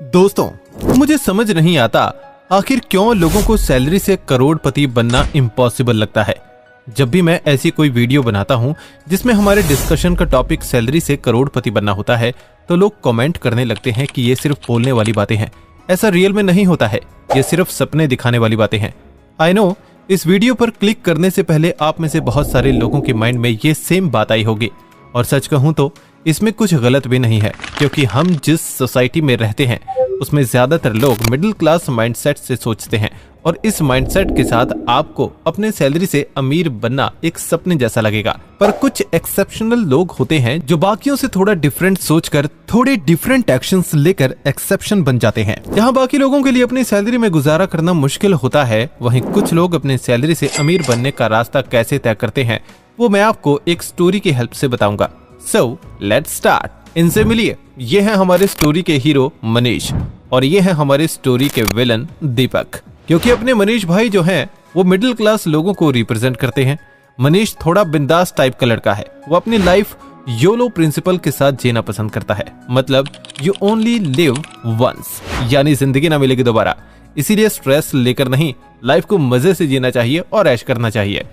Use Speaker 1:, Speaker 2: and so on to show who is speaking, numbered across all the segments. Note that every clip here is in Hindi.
Speaker 1: दोस्तों, मुझे समझ नहीं आता आखिर क्यों लोगों को सैलरी से करोड़पति बनना इम्पॉसिबल लगता है। जब भी मैं ऐसी कोई वीडियो बनाता हूं जिसमें हमारे डिस्कशन का टॉपिक सैलरी से करोड़पति बनना होता है तो लोग कमेंट करने लगते हैं कि ये सिर्फ बोलने वाली बातें हैं, ऐसा रियल में नहीं होता है, ये सिर्फ सपने दिखाने वाली बातें हैं। आई नो, इस वीडियो पर क्लिक करने से पहले आप में से बहुत सारे लोगों के माइंड में ये सेम बात आई होगी, और सच कहूं तो इसमें कुछ गलत भी नहीं है, क्योंकि हम जिस सोसाइटी में रहते हैं उसमें ज्यादातर लोग मिडिल क्लास माइंडसेट से सोचते हैं, और इस माइंडसेट के साथ आपको अपने सैलरी से अमीर बनना एक सपने जैसा लगेगा। पर कुछ एक्सेप्शनल लोग होते हैं जो बाकियों से थोड़ा डिफरेंट सोचकर थोड़े डिफरेंट एक्शंस लेकर एक्सेप्शन बन जाते हैं। जहां बाकी लोगों के लिए अपनी सैलरी में गुजारा करना मुश्किल होता है, वहीं कुछ लोग अपने सैलरी से अमीर बनने का रास्ता कैसे तय करते हैं वो मैं आपको एक स्टोरी की हेल्प से बताऊंगा। So let's start. इनसे मिलिए, ये है हमारे स्टोरी के हीरो मनीष, और ये है हमारे स्टोरी के विलन दीपक। क्योंकि अपने मनीष भाई जो हैं वो मिडिल क्लास लोगों को रिप्रेजेंट करते हैं। मनीष थोड़ा बिंदास टाइप का लड़का है, वो अपनी लाइफ योलो प्रिंसिपल के साथ जीना पसंद करता है, मतलब यू ओनली लिव वंस, यानी जिंदगी ना मिलेगी दोबारा। इसीलिए स्ट्रेस लेकर नहीं, लाइफ को मजे से जीना चाहिए और ऐश करना चाहिए।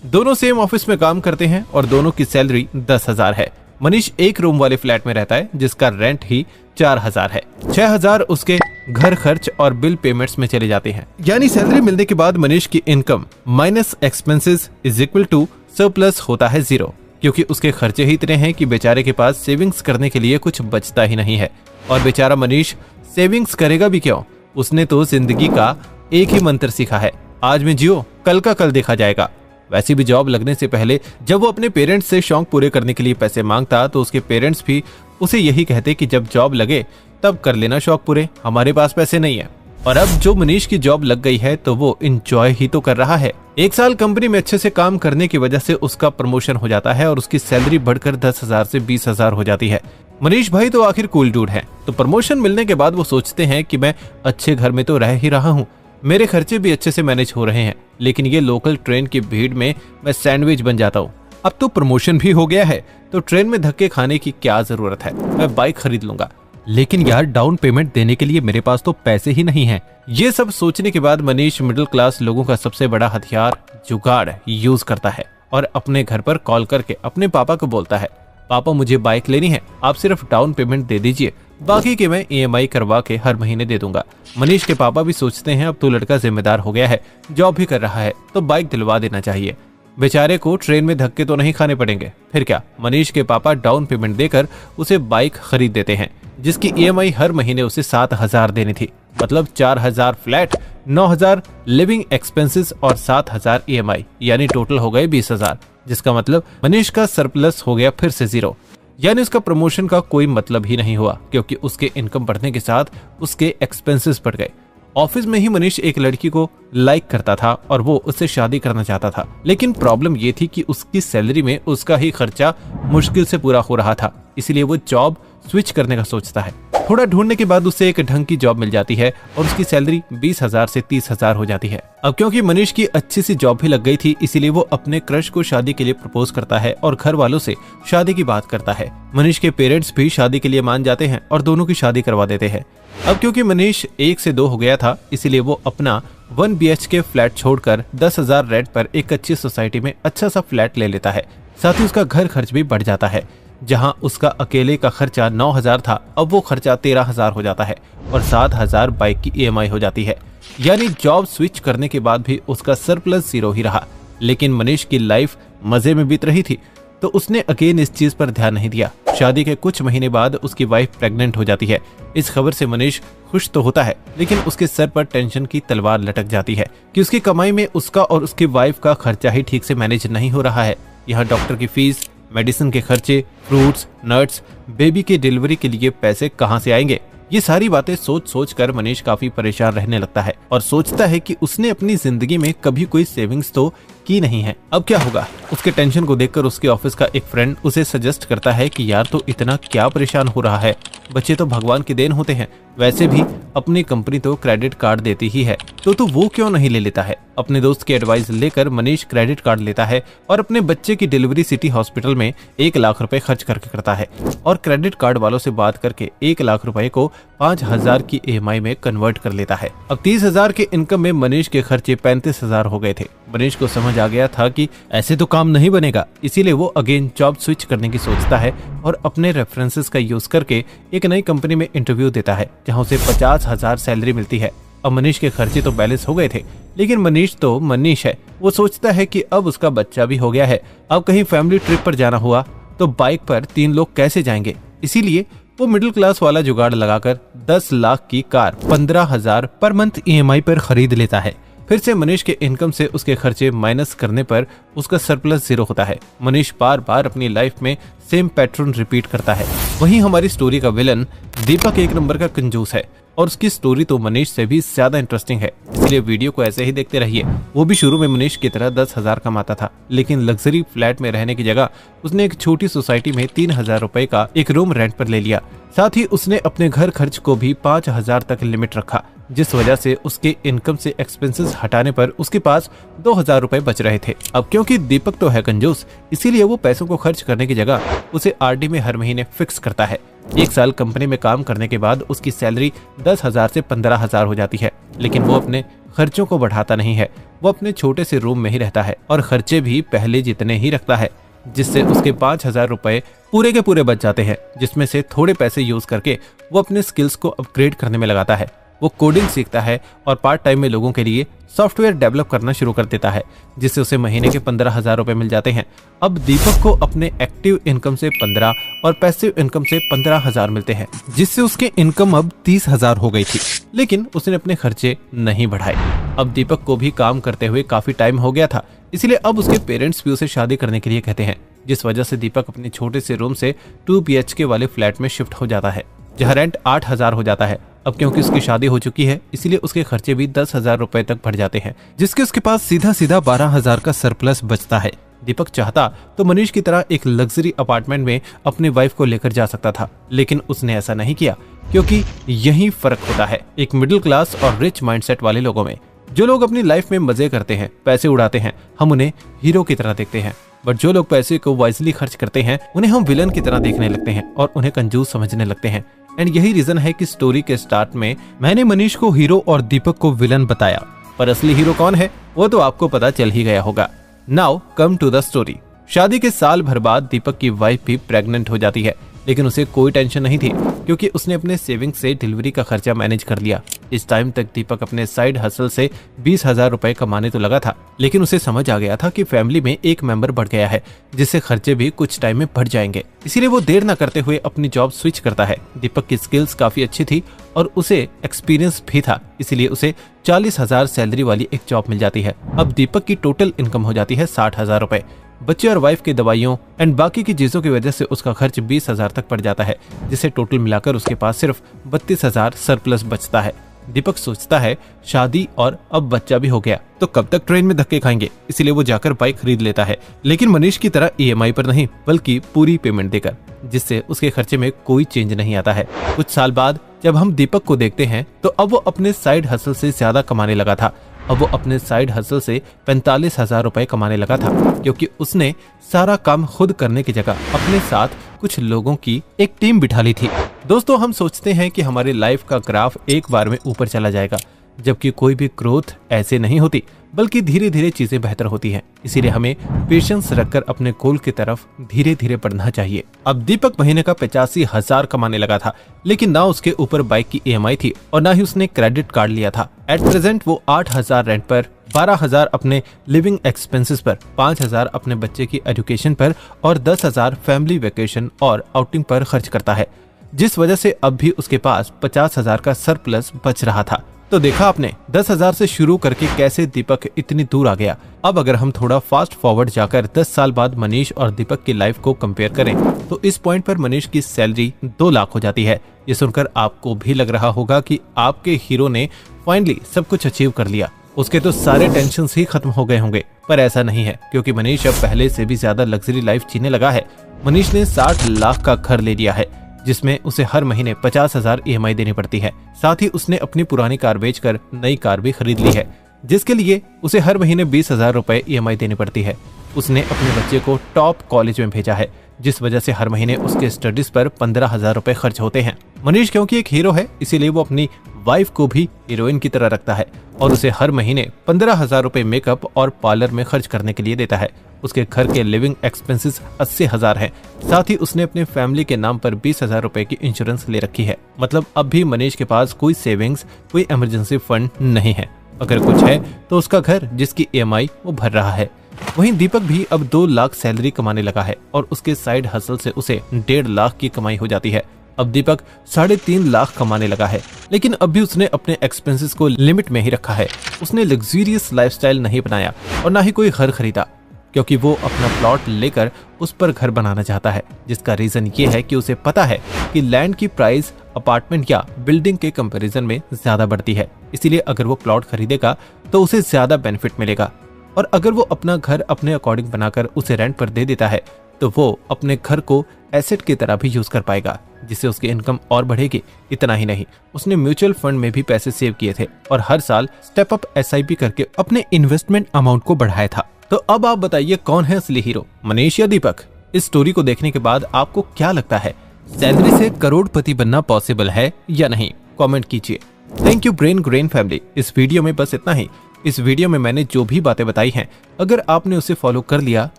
Speaker 1: दोनों सेम ऑफिस में काम करते हैं और दोनों की सैलरी 10,000 है। मनीष एक रूम वाले फ्लैट में रहता है जिसका रेंट ही 4,000 है। 6,000 उसके घर खर्च और बिल पेमेंट्स में चले जाते हैं। यानी सैलरी मिलने के बाद मनीष की income minus expenses is equal to surplus होता है 0, क्योंकि उसके खर्चे ही इतने हैं कि बेचारे के पास सेविंग्स करने के लिए कुछ बचता ही नहीं है। और बेचारा मनीष सेविंग्स करेगा भी क्यों? उसने तो जिंदगी का एक ही मंत्र सीखा है, आज में जियो, कल का कल देखा जाएगा। वैसे भी जॉब लगने से पहले जब वो अपने पेरेंट्स से शौक पूरे करने के लिए पैसे मांगता तो उसके पेरेंट्स भी उसे यही कहते कि जब जॉब लगे तब कर लेना शौक पूरे, हमारे पास पैसे नहीं है। और अब जो मनीष की जॉब लग गई है तो वो एंजॉय ही तो कर रहा है। 1 साल कंपनी में अच्छे से काम करने की वजह से उसका प्रमोशन हो जाता है और उसकी सैलरी बढ़कर 10,000 से 20,000 हो जाती है। मनीष भाई तो आखिर कूल डूड है, तो प्रमोशन मिलने के बाद वो सोचते हैं कि मैं अच्छे घर में तो रह ही रहा हूँ, मेरे खर्चे भी अच्छे से मैनेज हो रहे हैं, लेकिन ये लोकल ट्रेन की भीड़ में मैं सैंडविच बन जाता हूँ। अब तो प्रमोशन भी हो गया है तो ट्रेन में धक्के खाने की क्या जरूरत है, मैं बाइक खरीद लूंगा, लेकिन यार डाउन पेमेंट देने के लिए मेरे पास तो पैसे ही नहीं हैं। ये सब सोचने के बाद मनीष मिडिल क्लास लोगों का सबसे बड़ा हथियार जुगाड़ यूज करता है और अपने घर पर कॉल करके अपने पापा को बोलता है, पापा मुझे बाइक लेनी है, आप सिर्फ डाउन पेमेंट दे दीजिए, बाकी के मैं EMI करवा के हर महीने दे दूंगा। मनीष के पापा भी सोचते हैं अब तो लड़का जिम्मेदार हो गया है, जॉब भी कर रहा है, तो बाइक दिलवा देना चाहिए, बेचारे को ट्रेन में धक्के तो नहीं खाने पड़ेंगे। फिर क्या, मनीष के पापा डाउन पेमेंट देकर उसे बाइक खरीद देते हैं, जिसकी EMI हर महीने उसे 7,000 देनी थी, मतलब 4,000 फ्लैट, 9,000 लिविंग एक्सपेंसेस और 7,000 EMI, यानी टोटल हो गए 20,000, जिसका मतलब मनीष का सरप्लस हो गया फिर से 0। यानी उसका प्रमोशन का कोई मतलब ही नहीं हुआ, क्योंकि उसके इनकम बढ़ने के साथ उसके एक्सपेंसेस बढ़ गए। ऑफिस में ही मनीष एक लड़की को लाइक करता था और वो उससे शादी करना चाहता था, लेकिन प्रॉब्लम ये थी कि उसकी सैलरी में उसका ही खर्चा मुश्किल से पूरा हो रहा था, इसलिए वो जॉब स्विच करने का सोचता है। थोड़ा ढूंढने के बाद उसे एक ढंग की जॉब मिल जाती है और उसकी सैलरी 20,000 से 30,000 हो जाती है। अब क्योंकि मनीष की अच्छी सी जॉब भी लग गई थी, इसीलिए वो अपने क्रश को शादी के लिए प्रपोज करता है और घर वालों से शादी की बात करता है। मनीष के पेरेंट्स भी शादी के लिए मान जाते हैं और दोनों की शादी करवा देते हैं। अब क्योंकि मनीष 1 से 2 हो गया था, इसीलिए वो अपना 1 BHK फ्लैट छोड़कर 10,000 रेंट पर एक अच्छी सोसाइटी में अच्छा सा फ्लैट ले लेता है। साथ ही उसका घर खर्च भी बढ़ जाता है। जहां उसका अकेले का खर्चा 9,000 था, अब वो खर्चा 13,000 हो जाता है और 7,000 बाइक की EMI हो जाती है। यानी जॉब स्विच करने के बाद भी उसका सरप्लस 0 ही रहा। लेकिन मनीष की लाइफ मजे में बीत रही थी, तो उसने अगेन इस चीज पर ध्यान नहीं दिया। शादी के कुछ महीने बाद उसकी वाइफ प्रेग्नेंट हो जाती है। इस खबर से मनीष खुश तो होता है, लेकिन उसके सर पर टेंशन की तलवार लटक जाती है कि उसकी कमाई में उसका और उसकी वाइफ का खर्चा ही ठीक से मैनेज नहीं हो रहा है। यहाँ डॉक्टर की फीस, मेडिसिन के खर्चे, फ्रूट्स, नट्स, बेबी के डिलीवरी के लिए पैसे कहां से आएंगे? ये सारी बातें सोच सोच कर मनीष काफी परेशान रहने लगता है और सोचता है कि उसने अपनी जिंदगी में कभी कोई सेविंग्स तो की नहीं है, अब क्या होगा? उसके टेंशन को देखकर उसके ऑफिस का एक फ्रेंड उसे सजेस्ट करता है कि यार तो इतना क्या परेशान हो रहा है, बच्चे तो भगवान की देन होते हैं, वैसे भी अपनी कंपनी तो क्रेडिट कार्ड देती ही है, तो वो क्यों नहीं ले लेता है। अपने दोस्त की एडवाइस लेकर मनीष क्रेडिट कार्ड लेता है और अपने बच्चे की डिलीवरी सिटी हॉस्पिटल में 1 लाख रुपए खर्च करके करता है और क्रेडिट कार्ड वालों से बात करके 1 लाख रुपए को 5,000 की EMI में कन्वर्ट कर लेता है। अब 30,000 के इनकम में मनीष के खर्चे 35,000 हो गए थे। मनीष को समझ आ गया था कि ऐसे तो काम नहीं बनेगा, इसीलिए वो अगेन जॉब स्विच करने की सोचता है और अपने रेफरेंसेस का यूज करके एक नई कंपनी में इंटरव्यू देता है जहाँ उसे 50,000 सैलरी मिलती है। अब मनीष के खर्चे तो बैलेंस हो गए थे, लेकिन मनीष तो मनीष है। वो सोचता है कि अब उसका बच्चा भी हो गया है, अब कहीं फैमिली ट्रिप पर जाना हुआ तो बाइक पर 3 लोग कैसे जाएंगे। इसीलिए वो मिडिल क्लास वाला जुगाड़ लगाकर 10 लाख की कार 15,000 पर मंथ EMI पर खरीद लेता है। फिर से मनीष के इनकम से उसके खर्चे माइनस करने पर उसका सरप्लस 0 होता है। मनीष बार बार अपनी लाइफ में सेम पैटर्न रिपीट करता है। वहीं हमारी स्टोरी का विलन दीपक एक नंबर का कंजूस है और उसकी स्टोरी तो मनीष से भी ज्यादा इंटरेस्टिंग है, इसलिए वीडियो को ऐसे ही देखते रहिए। वो भी शुरू में मनीष की तरह 10,000 कमाता था, लेकिन लग्जरी फ्लैट में रहने की जगह उसने एक छोटी सोसाइटी में 3,000 रुपए का एक रूम रेंट पर ले लिया। साथ ही उसने अपने घर खर्च को भी 5,000 तक लिमिट रखा, जिस वजह से उसके इनकम से एक्सपेंसेस हटाने पर उसके पास 2,000 रुपए बच रहे थे। अब क्योंकि दीपक तो है कंजूस, इसीलिए वो पैसों को खर्च करने की जगह उसे RD में हर महीने फिक्स करता है। 1 साल कंपनी में काम करने के बाद उसकी सैलरी 10,000 से 15,000 हो जाती है, लेकिन वो अपने खर्चों को बढ़ाता नहीं है। वो अपने छोटे से रूम में ही रहता है और खर्चे भी पहले जितने ही रखता है, जिससे उसके 5,000 रुपए पूरे के पूरे बच जाते हैं, जिसमें से थोड़े पैसे यूज करके वो अपने स्किल्स को अपग्रेड करने में लगाता है। वो कोडिंग सीखता है और पार्ट टाइम में लोगों के लिए सॉफ्टवेयर डेवलप करना शुरू कर देता है, जिससे उसे महीने के 15,000 रुपए मिल जाते हैं। अब दीपक को अपने एक्टिव इनकम से 15 और पैसिव इनकम से 15,000 मिलते हैं, जिससे उसके इनकम अब 30,000 हो गई थी, लेकिन उसने अपने खर्चे नहीं बढ़ाए। अब दीपक को भी काम करते हुए काफी टाइम हो गया था, इसलिए अब उसके पेरेंट्स भी उसे शादी करने के लिए कहते हैं, जिस वजह से दीपक अपने छोटे से रूम से 2 BHK वाले फ्लैट में शिफ्ट हो जाता है, जहाँ रेंट 8,000 हो जाता है। अब क्योंकि उसकी शादी हो चुकी है, इसलिए उसके खर्चे भी 10,000 रुपए तक बढ़ जाते हैं, जिसके उसके पास सीधा सीधा 12,000 का सरप्लस बचता है। दीपक चाहता तो मनीष की तरह एक लग्जरी अपार्टमेंट में अपनी वाइफ को लेकर जा सकता था, लेकिन उसने ऐसा नहीं किया, क्योंकि यही फर्क होता है एक मिडिल क्लास और रिच माइंडसेट वाले लोगों में। जो लोग अपनी लाइफ में मजे करते हैं, पैसे उड़ाते हैं, हम उन्हें हीरो की तरह देखते हैं, बट जो लोग पैसे को वाइजली खर्च करते हैं, उन्हें हम विलन की तरह देखने लगते हैं और उन्हें कंजूस समझने लगते हैं। एंड यही रीजन है कि स्टोरी के स्टार्ट में मैंने मनीष को हीरो और दीपक को विलन बताया, पर असली हीरो कौन है वो तो आपको पता चल ही गया होगा। Now come to the story. शादी के साल भर बाद दीपक की वाइफ भी प्रेग्नेंट हो जाती है, लेकिन उसे कोई टेंशन नहीं थी, क्योंकि उसने अपने सेविंग से डिलीवरी का खर्चा मैनेज कर लिया। इस टाइम तक दीपक अपने साइड हसल से 20,000 रुपए कमाने तो लगा था, लेकिन उसे समझ आ गया था कि फैमिली में एक मेंबर बढ़ गया है, जिससे खर्चे भी कुछ टाइम में बढ़ जाएंगे। इसीलिए वो देर न करते हुए अपनी जॉब स्विच करता है। दीपक की स्किल्स काफी अच्छी थी और उसे एक्सपीरियंस भी था, इसीलिए उसे 40,000 सैलरी वाली एक जॉब मिल जाती है। अब दीपक की टोटल इनकम हो जाती है 60,000 रुपए। बच्चे और वाइफ की दवाइयों एंड बाकी की चीजों की वजह से उसका खर्च 20,000 तक पड़ जाता है, जिसे टोटल मिलाकर उसके पास सिर्फ 32,000 सरप्लस बचता है। दीपक सोचता है शादी और अब बच्चा भी हो गया तो कब तक ट्रेन में धक्के खाएंगे, इसीलिए वो जाकर बाइक खरीद लेता है, लेकिन मनीष की तरह EMI पर नहीं बल्कि पूरी पेमेंट देकर, जिससे उसके खर्चे में कोई चेंज नहीं आता है। कुछ साल बाद जब हम दीपक को देखते हैं तो अब वो अपने साइड हसल से ज्यादा कमाने लगा था। अब वो अपने साइड हसल से 45,000 रुपए कमाने लगा था, क्योंकि उसने सारा काम खुद करने की जगह अपने साथ कुछ लोगों की एक टीम बिठा ली थी। दोस्तों, हम सोचते हैं कि हमारी लाइफ का ग्राफ एक बार में ऊपर चला जाएगा, जबकि कोई भी ग्रोथ ऐसे नहीं होती, बल्कि धीरे धीरे चीजें बेहतर होती हैं। इसीलिए हमें पेशेंस रखकर अपने गोल की तरफ धीरे धीरे बढ़ना चाहिए। अब दीपक महीने का 85,000 कमाने लगा था, लेकिन ना उसके ऊपर बाइक की EMI थी और ना ही उसने क्रेडिट कार्ड लिया था। एट प्रेजेंट वो 8,000 रेंट पर, 12,000 अपने लिविंग एक्सपेंसेस पर, 5,000 अपने बच्चे की एजुकेशन पर और 10,000 फैमिली वेकेशन और आउटिंग पर खर्च करता है, जिस वजह से अब भी उसके पास 50,000 का सरप्लस बच रहा था। तो देखा आपने 10,000 से शुरू करके कैसे दीपक इतनी दूर आ गया। अब अगर हम थोड़ा फास्ट फॉरवर्ड जाकर 10 साल बाद मनीष और दीपक की लाइफ को कंपेयर करें तो इस पॉइंट पर मनीष की सैलरी 2 लाख हो जाती है। ये सुनकर आपको भी लग रहा होगा कि आपके हीरो ने फाइनली सब कुछ अचीव कर लिया, उसके तो सारे टेंशन ही खत्म हो गए होंगे, पर ऐसा नहीं है, क्योंकि मनीष अब पहले से भी ज्यादा लग्जरी लाइफ जीने लगा है। मनीष ने 60 लाख का घर ले लिया है, जिसमें उसे हर महीने 50,000 EMI देनी पड़ती है। साथ ही उसने अपनी पुरानी कार बेचकर नई कार भी खरीद ली है, जिसके लिए उसे हर महीने 20,000 रुपए EMI देनी पड़ती है। उसने अपने बच्चे को टॉप कॉलेज में भेजा है, जिस वजह से हर महीने उसके स्टडीज पर 15,000 रुपए खर्च होते हैं। मनीष क्योंकि एक हीरो है, इसीलिए वो अपनी वाइफ को भी हीरोइन की तरह रखता है और उसे हर महीने 15,000 रुपए मेकअप और पार्लर में खर्च करने के लिए देता है। उसके घर के लिविंग एक्सपेंसेस 80,000 हैं। साथ ही उसने अपने फैमिली के नाम पर 20,000 रुपए की इंश्योरेंस ले रखी है। मतलब अब भी मनीष के पास कोई सेविंग्स, कोई इमरजेंसी फंड नहीं है। अगर कुछ है तो उसका घर, जिसकी EMI वो भर रहा है। वहीं दीपक भी अब 2 लाख सैलरी कमाने लगा है और उसके साइड हसल से उसे 1.5 लाख की कमाई हो जाती है। अब दीपक 3.5 लाख कमाने लगा है, लेकिन अब भी उसने अपने एक्सपेंसेस को लिमिट में ही रखा है। उसने लग्जरियस लाइफस्टाइल नहीं बनाया और ना ही कोई घर खरीदा, क्योंकि वो अपना प्लॉट लेकर उस पर घर बनाना चाहता है, जिसका रीजन ये है कि उसे पता है कि लैंड की प्राइस अपार्टमेंट या बिल्डिंग के कंपैरिजन में ज्यादा बढ़ती है। इसीलिए अगर वो प्लॉट खरीदेगा तो उसे ज्यादा बेनिफिट मिलेगा, और अगर वो अपना घर अपने अकॉर्डिंग बनाकर उसे रेंट पर दे देता है तो वो अपने घर को एसेट की तरह भी यूज कर पाएगा, जिससे उसकी इनकम और बढ़ेगी। इतना ही नहीं, उसने म्यूचुअल फंड में भी पैसे सेव किए थे और हर साल स्टेप अप SIP करके अपने इन्वेस्टमेंट अमाउंट को बढ़ाया था। तो अब आप बताइए कौन है असली हीरो, मनीष या दीपक? इस स्टोरी को देखने के बाद आपको क्या लगता है, सैलरी से करोड़पति बनना पॉसिबल है या नहीं? कमेंट कीजिए। Thank you brain grain family. इस वीडियो में बस इतना ही। इस वीडियो में मैंने जो भी बातें बताई हैं, अगर आपने उसे फॉलो कर लिया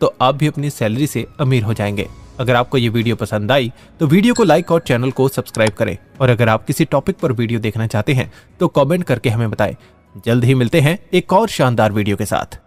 Speaker 1: तो आप भी अपनी सैलरी से अमीर हो जाएंगे। अगर आपको ये वीडियो पसंद आई तो वीडियो को लाइक और चैनल को सब्सक्राइब करें, और अगर आप किसी टॉपिक पर वीडियो देखना चाहते हैं तो कमेंट करके हमें बताएं। जल्द ही मिलते हैं एक और शानदार वीडियो के साथ।